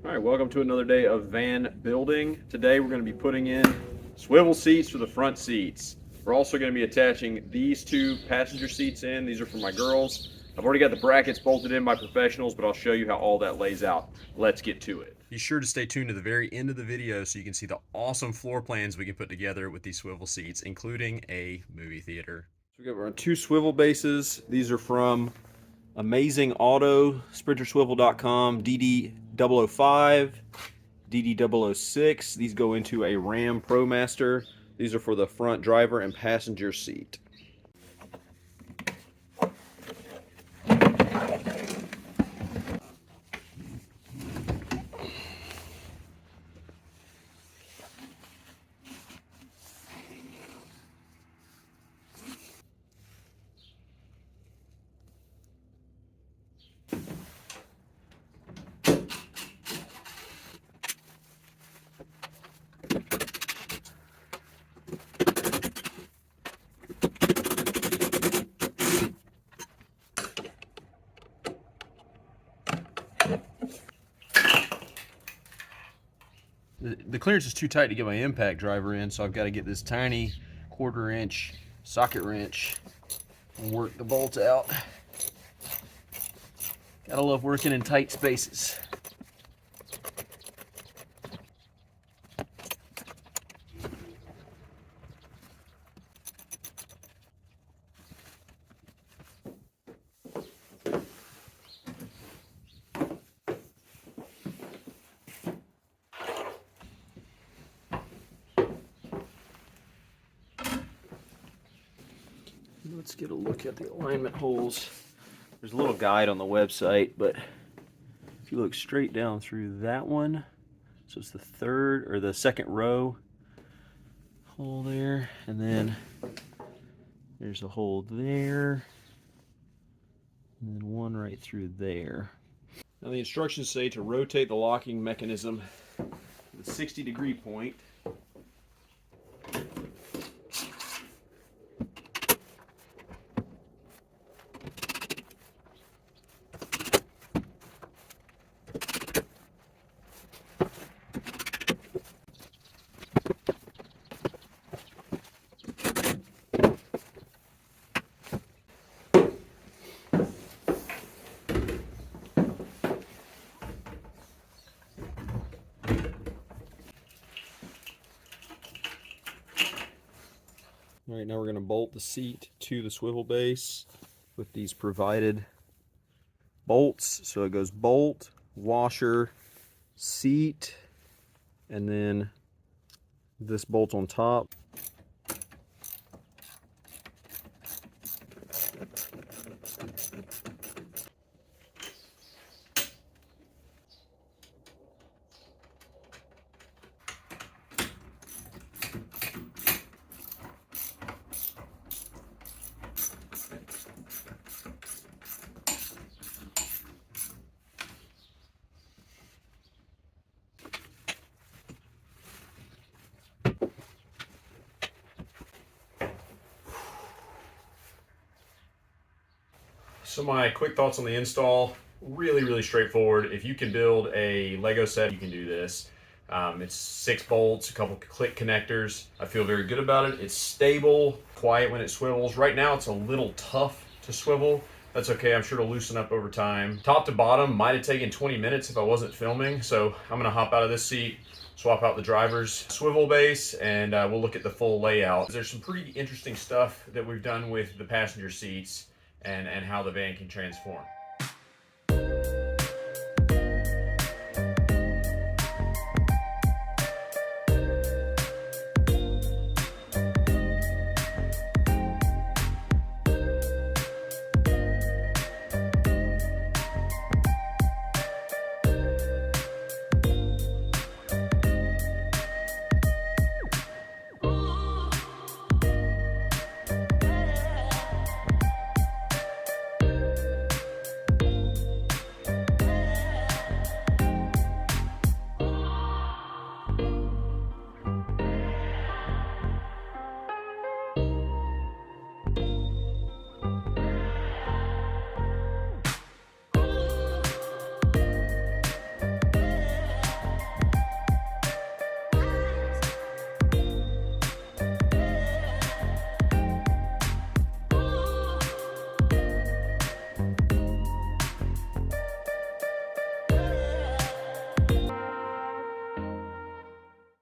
All right, welcome to another day of van building. Today we're going to be putting in swivel seats for the front seats. We're also going to be attaching these two passenger seats in. These are for my girls. I've already got the brackets bolted in by professionals, but I'll show you how all that lays out. Let's get to it. Be sure to stay tuned to the very end of the video so you can see the awesome floor plans we can put together with these swivel seats, including a movie theater. So we got our two swivel bases. These are from Amazing Auto, SprinterSwivel.com, DD005, DD006. These go into a Ram Promaster. These are for the front driver and passenger seat. The clearance is too tight to get my impact driver in, so I've got to get this tiny 1/4 inch socket wrench and work the bolts out. Gotta love working in tight spaces. Let's get a look at the alignment holes. There's a little guide on the website, but if you look straight down through that one, so it's the third or the second row hole there, and then there's a hole there, and then one right through there. Now the instructions say to rotate the locking mechanism to the 60-degree point. All right, now we're going to bolt the seat to the swivel base with these provided bolts. So it goes bolt, washer, seat, and then this bolt on top. So my quick thoughts on the install, really straightforward. If you can build a Lego set, you can do this. It's 6 bolts, a couple click connectors. I feel very good about it. It's stable, quiet when it swivels. Right now it's a little tough to swivel. That's okay, I'm sure it'll loosen up over time. Top to bottom might have taken 20 minutes if I wasn't filming, so I'm gonna hop out of this seat, swap out the driver's swivel base, and we'll look at the full layout. There's some pretty interesting stuff that we've done with the passenger seats and how the van can transform.